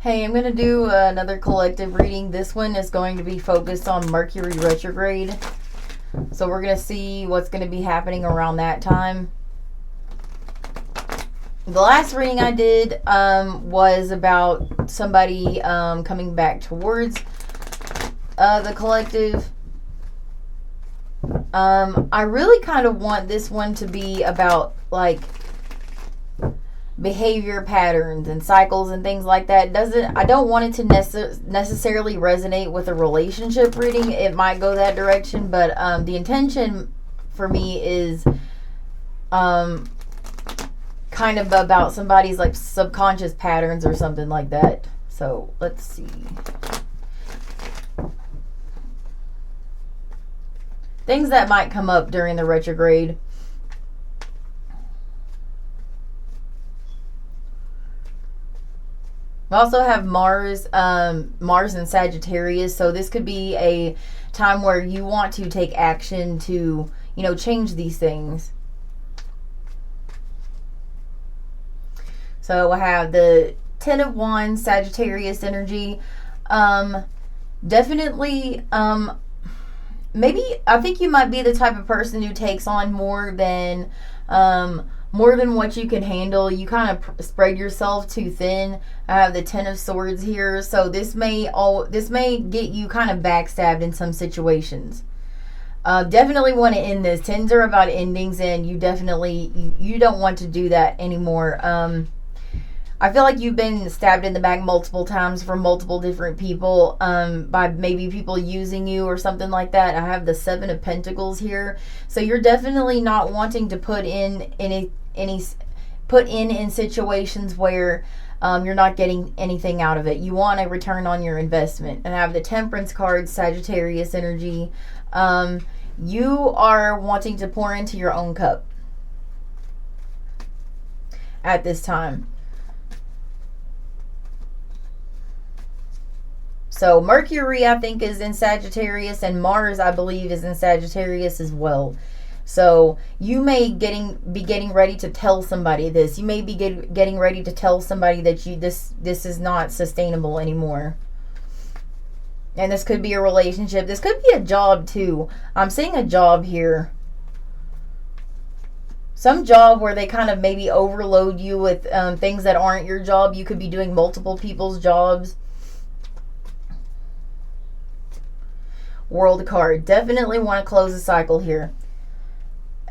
Hey, I'm going to do another collective reading. This one is going to be focused on Mercury retrograde. So we're going to see what's going to be happening around that time. The last reading I did was about somebody coming back towards the collective. I really kind of want this one to be about like behavior patterns and cycles and things like that. I don't want it to necessarily resonate with a relationship reading. It might go that direction, but the intention for me is kind of about somebody's like subconscious patterns or something like that. So let's see. Things that might come up during the retrograde. We also have Mars and Sagittarius, so this could be a time where you want to take action to, change these things. So I have the Ten of Wands, Sagittarius energy. Definitely, maybe I think you might be the type of person who takes on more than what you can handle. You kind of spread yourself too thin. I have the Ten of Swords here, so this may get you kind of backstabbed in some situations. Definitely want to end this. Tens are about endings, and you don't want to do that anymore. I feel like you've been stabbed in the back multiple times from multiple different people, by maybe people using you or something like that. I have the Seven of Pentacles here, so you're definitely not wanting to put in situations where you're not getting anything out of it. You want a return on your investment. And I have the Temperance card, Sagittarius energy. You are wanting to pour into your own cup at this time. So Mercury, I think, is in Sagittarius, and Mars, I believe, is in Sagittarius as well. So you may be getting ready to tell somebody this. You may be getting ready to tell somebody that this is not sustainable anymore. And this could be a relationship. This could be a job too. I'm seeing a job here. Some job where they kind of maybe overload you with things that aren't your job. You could be doing multiple people's jobs. World card. Definitely want to close a cycle here.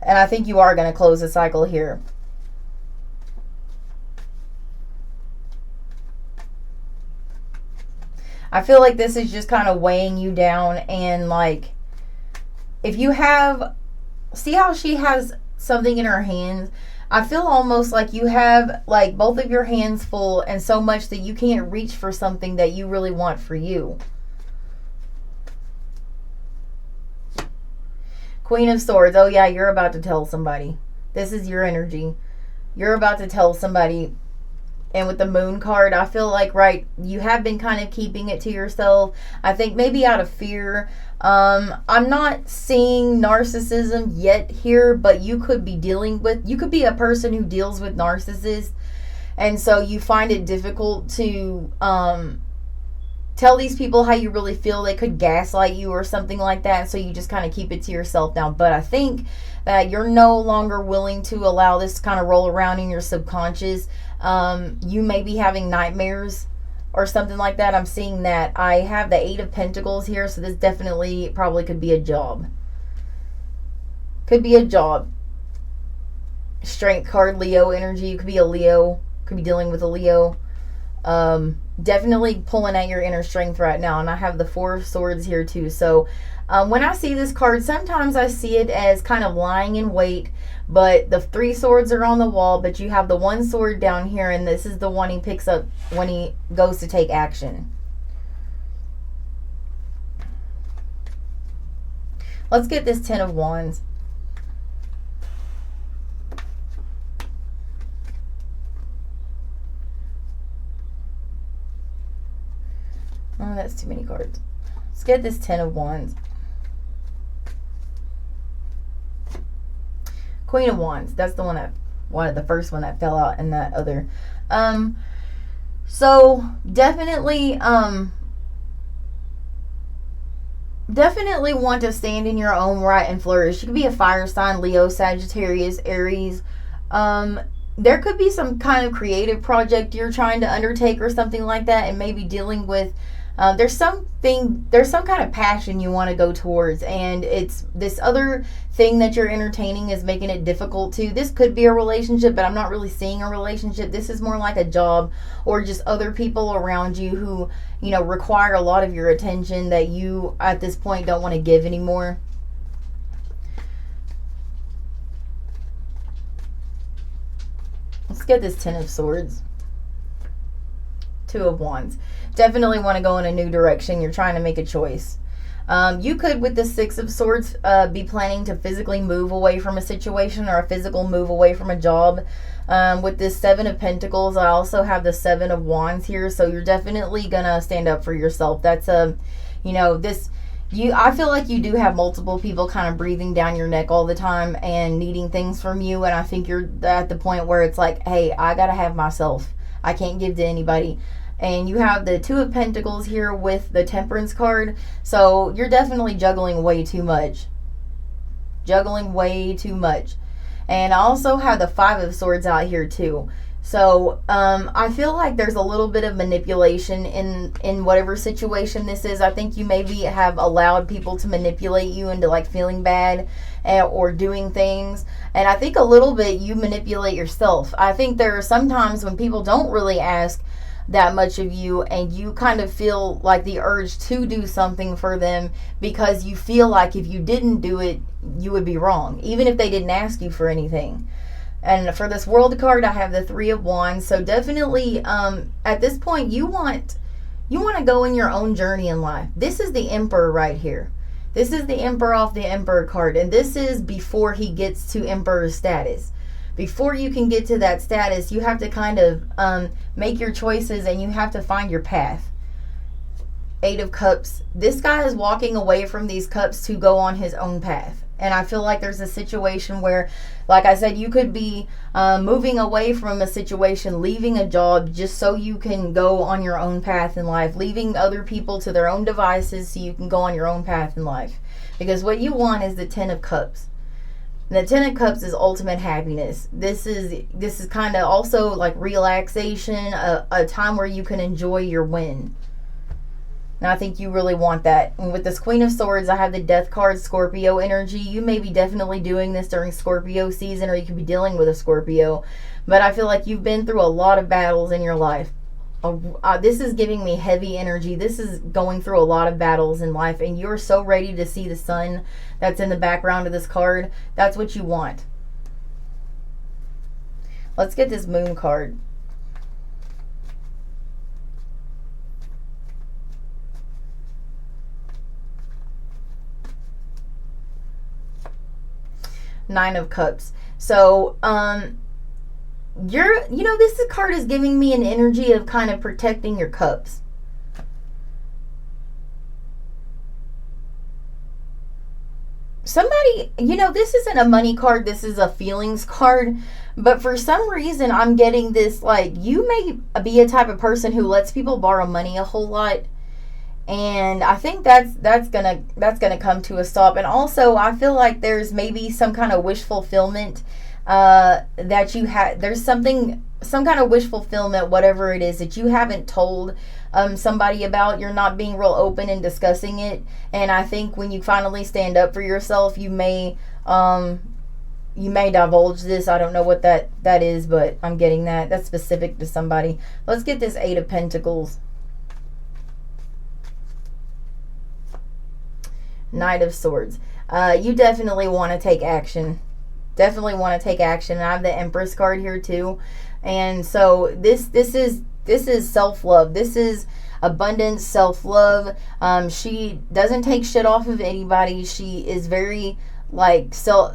And I think you are going to close a cycle here. I feel like this is just kind of weighing you down, and like if you have, see how she has something in her hands? I feel almost like you have like both of your hands full, and so much that you can't reach for something that you really want for you. Queen of Swords. Oh yeah, you're about to tell somebody. This is your energy. You're about to tell somebody. And with the Moon card, I feel like, you have been kind of keeping it to yourself. I think maybe out of fear. I'm not seeing narcissism yet here, but you could be a person who deals with narcissists. And so you find it difficult to tell these people how you really feel. They could gaslight you or something like that, so you just kind of keep it to yourself now. But I think that you're no longer willing to allow this to kind of roll around in your subconscious. You may be having nightmares or something like that. I'm seeing that. I have the Eight of Pentacles here, so this definitely probably could be a job. Could be a job. Strength card, Leo energy. You could be a Leo. Could be dealing with a Leo. Definitely pulling at your inner strength right now. And I have the Four of Swords here too. So when I see this card, sometimes I see it as kind of lying in wait, but the three swords are on the wall, but you have the one sword down here, and this is the one he picks up when he goes to take action. Let's get this Ten of Wands. Oh, that's too many cards. Let's get this Ten of Wands. Queen of Wands. That's the one that the first one that fell out, and that other. So definitely want to stand in your own right and flourish. You could be a fire sign, Leo, Sagittarius, Aries. Um, there could be some kind of creative project you're trying to undertake or something like that, and maybe dealing with. There's some kind of passion you want to go towards, and it's this other thing that you're entertaining is making it difficult to. This could be a relationship, but I'm not really seeing a relationship. This is more like a job or just other people around you who, require a lot of your attention that you at this point don't want to give anymore. Let's get this Ten of Swords. Two of Wands. Definitely want to go in a new direction. You're trying to make a choice. You could, with the Six of Swords, be planning to physically move away from a situation or a physical move away from a job. With this Seven of Pentacles, I also have the Seven of Wands here, so you're definitely gonna stand up for yourself. That's I feel like you do have multiple people kind of breathing down your neck all the time and needing things from you, and I think you're at the point where it's like, hey, I gotta have myself. I can't give to anybody. And you have the Two of Pentacles here with the Temperance card. So you're definitely juggling way too much. Juggling way too much. And I also have the Five of Swords out here too. So I feel like there's a little bit of manipulation in whatever situation this is. I think you maybe have allowed people to manipulate you into like feeling bad or doing things. And I think a little bit you manipulate yourself. I think there are some times when people don't really ask that much of you and you kind of feel like the urge to do something for them because you feel like if you didn't do it, you would be wrong, even if they didn't ask you for anything. And for this World card, I have the Three of Wands. So definitely at this point, you want to go in your own journey in life. This is the Emperor right here. This is the Emperor off the Emperor card. And this is before he gets to Emperor status. Before you can get to that status, you have to kind of make your choices and you have to find your path. Eight of Cups. This guy is walking away from these cups to go on his own path. And I feel like there's a situation where, like I said, you could be moving away from a situation, leaving a job just so you can go on your own path in life, leaving other people to their own devices so you can go on your own path in life. Because what you want is the Ten of Cups. The Ten of Cups is ultimate happiness. This is kind of also like relaxation, a time where you can enjoy your win. And I think you really want that. And with this Queen of Swords, I have the Death card, Scorpio energy. You may be definitely doing this during Scorpio season, or you could be dealing with a Scorpio. But I feel like you've been through a lot of battles in your life. This is giving me heavy energy. This is going through a lot of battles in life, and you're so ready to see the sun that's in the background of this card. That's what you want. Let's get this Moon card. Nine of Cups. So, this card is giving me an energy of kind of protecting your cups. Somebody, this isn't a money card, this is a feelings card, but for some reason I'm getting this, like, you may be a type of person who lets people borrow money a whole lot. And I think that's gonna come to a stop. And also, I feel like there's maybe some kind of wish fulfillment that you have. There's some kind of wish fulfillment, whatever it is, that you haven't told somebody about. You're not being real open and discussing it. And I think when you finally stand up for yourself, you may divulge this. I don't know what that is, but I'm getting that. That's specific to somebody. Let's get this Eight of Pentacles. Knight of Swords. You definitely want to take action. Definitely want to take action. I have the Empress card here too. And so this is self-love. This is abundance, self-love. She doesn't take shit off of anybody. She is very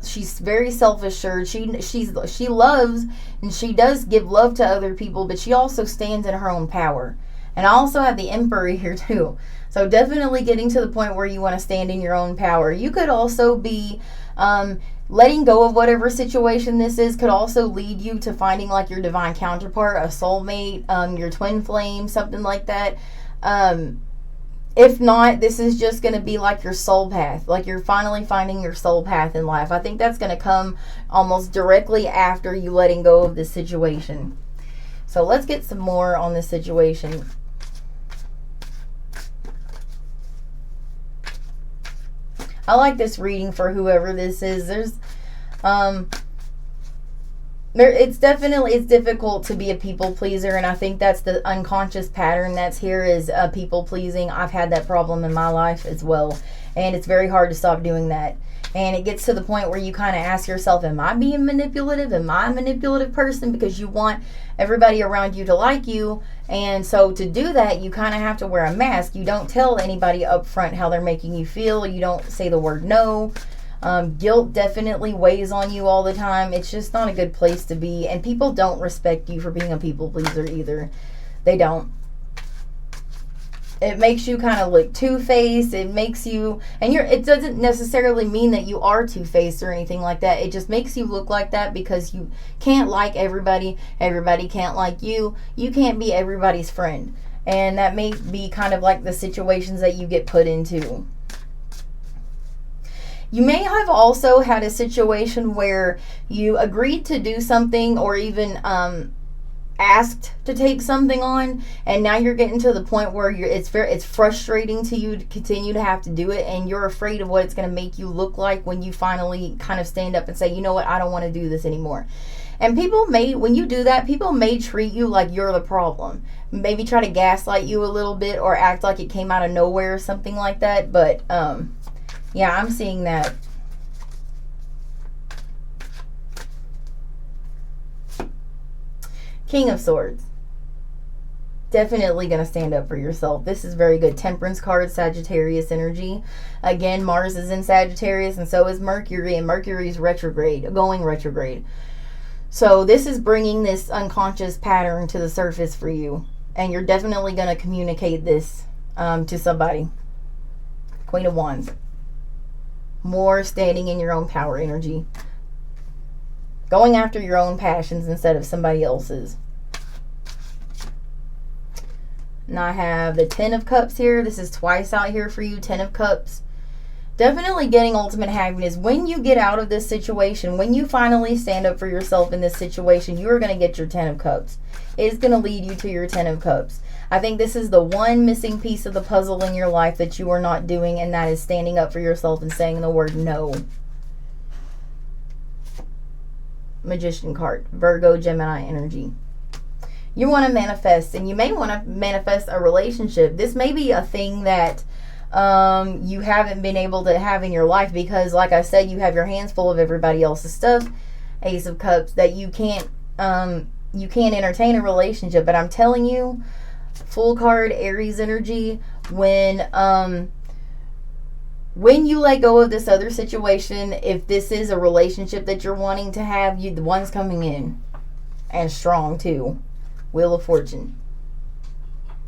she's very self-assured. She loves and she does give love to other people, but she also stands in her own power. And I also have the Emperor here too. So definitely getting to the point where you want to stand in your own power. You could also be Letting go of whatever situation this is could also lead you to finding like your divine counterpart, a soulmate, your twin flame, something like that. If not, this is just going to be like your soul path. Like you're finally finding your soul path in life. I think that's going to come almost directly after you letting go of this situation. So let's get some more on this situation. I like this reading for whoever this is. It's difficult to be a people pleaser, and I think that's the unconscious pattern that's here is people pleasing. I've had that problem in my life as well, and it's very hard to stop doing that. And it gets to the point where you kind of ask yourself, am I being manipulative? Am I a manipulative person? Because you want everybody around you to like you. And so to do that, you kind of have to wear a mask. You don't tell anybody up front how they're making you feel. You don't say the word no. Guilt definitely weighs on you all the time. It's just not a good place to be. And people don't respect you for being a people pleaser either. They don't. It makes you kind of look two-faced. It makes you, and it doesn't necessarily mean that you are two-faced or anything like that. It just makes you look like that because you can't like everybody. Everybody can't like you. You can't be everybody's friend. And that may be kind of like the situations that you get put into. You may have also had a situation where you agreed to do something or even asked to take something on, and now you're getting to the point where it's frustrating to you to continue to have to do it, and you're afraid of what it's going to make you look like when you finally kind of stand up and say, you know what, I don't want to do this anymore. And when you do that, people may treat you like you're the problem. Maybe try to gaslight you a little bit or act like it came out of nowhere or something like that. But yeah, I'm seeing that. King of Swords. Definitely going to stand up for yourself. This is very good. Temperance card, Sagittarius energy. Again, Mars is in Sagittarius and so is Mercury. And Mercury is retrograde, going retrograde. So this is bringing this unconscious pattern to the surface for you. And you're definitely going to communicate this to somebody. Queen of Wands. More standing in your own power energy. Going after your own passions instead of somebody else's. And I have the Ten of Cups here. This is twice out here for you. Ten of Cups. Definitely getting ultimate happiness. When you get out of this situation, when you finally stand up for yourself in this situation, you are going to get your Ten of Cups. It is going to lead you to your Ten of Cups. I think this is the one missing piece of the puzzle in your life that you are not doing, and that is standing up for yourself and saying the word no. Magician card. Virgo, Gemini energy. You want to manifest, and you may want to manifest a relationship. This may be a thing that you haven't been able to have in your life because, like I said, you have your hands full of everybody else's stuff. Ace of Cups, that you can't entertain a relationship. But I'm telling you, full card, Aries energy, when you let go of this other situation, if this is a relationship that you're wanting to have, the one's coming in, and strong too. Wheel of Fortune.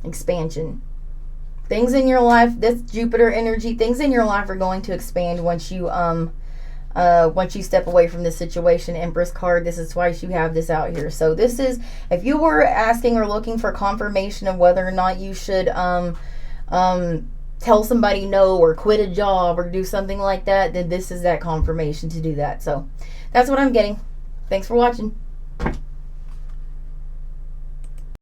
Expansion. Things in your life, this Jupiter energy, things in your life are going to expand once you step away from this situation. Empress card, this is twice you have this out here. So this is, if you were asking or looking for confirmation of whether or not you should tell somebody no or quit a job or do something like that, then this is that confirmation to do that. So that's what I'm getting. Thanks for watching.